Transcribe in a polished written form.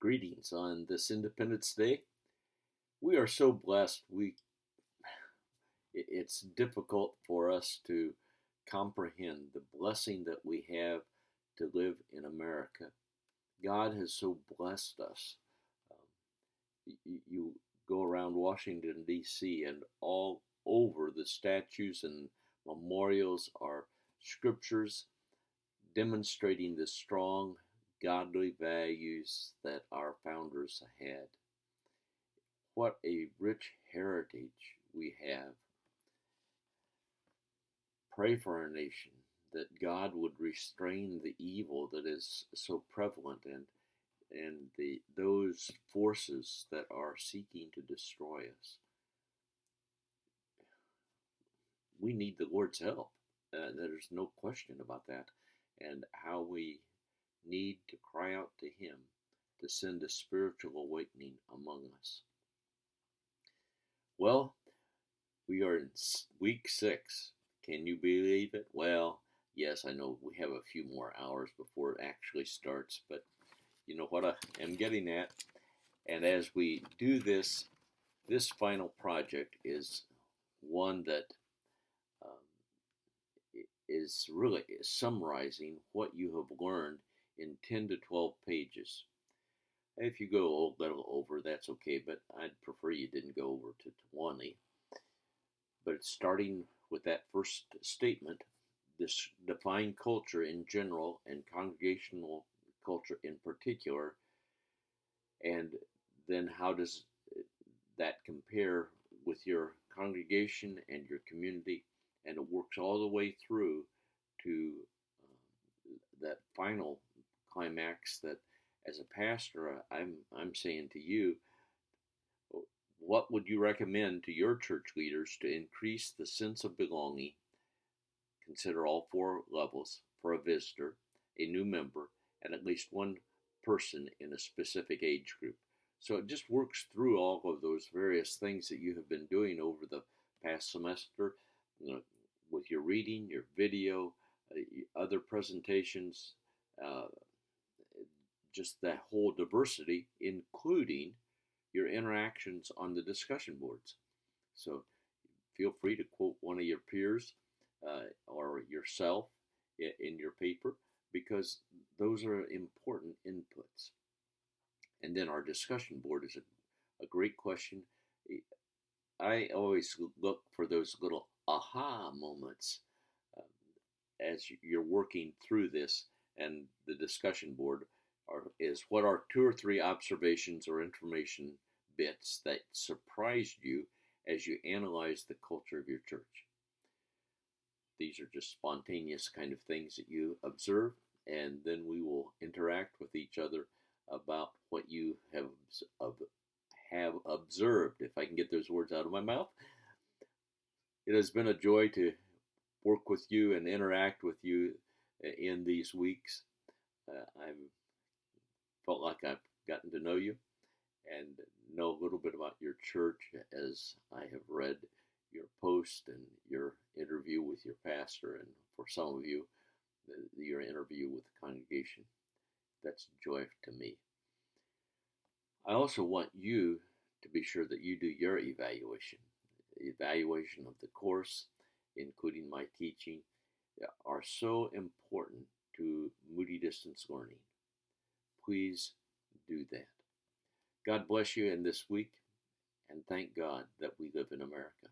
Greetings on this Independence Day. We are so blessed. It's difficult for us to comprehend the blessing that we have to live in America. God has so blessed us. You go around Washington, D.C., and all over the statues and memorials are scriptures demonstrating the strong godly values that our founders had. What a rich heritage we have. Pray for our nation that God would restrain the evil that is so prevalent and those forces that are seeking to destroy us. We need the Lord's help. There's no question about that. And how we need to cry out to Him to send a spiritual awakening among us. Well, we are in week 6. Can you believe it? Well, yes, I know we have a few more hours before it actually starts, but you know what I am getting at. And as we do this final project is one that is really summarizing what you have learned in 10 to 12 pages. If you go a little over, that's okay, but I'd prefer you didn't go over to 20. But starting with that first statement, this define culture in general and congregational culture in particular, and then how does that compare with your congregation and your community, and it works all the way through to that final climax that as a pastor I'm saying to you, what would you recommend to your church leaders to increase the sense of belonging? Consider all 4 levels for a visitor, a new member, and at least one person in a specific age group. So it just works through all of those various things that you have been doing over the past semester, with your reading, your video, other presentations, just that whole diversity, including your interactions on the discussion boards. So feel free to quote one of your peers or yourself in your paper, because those are important inputs. And then our discussion board is a great question. I always look for those little aha moments as you're working through this, and the discussion board is what are 2 or 3 observations or information bits that surprised you as you analyze the culture of your church. These are just spontaneous kind of things that you observe, and then we will interact with each other about what you have observed, if I can get those words out of my mouth. It has been a joy to work with you and interact with you in these weeks. I've felt like I've gotten to know you and know a little bit about your church as I have read your post and your interview with your pastor, and for some of you, your interview with the congregation. That's joy to me. I also want you to be sure that you do your evaluation. The evaluation of the course, including my teaching, are so important to Moody Distance Learning. Please do that. God bless you in this week, and thank God that we live in America.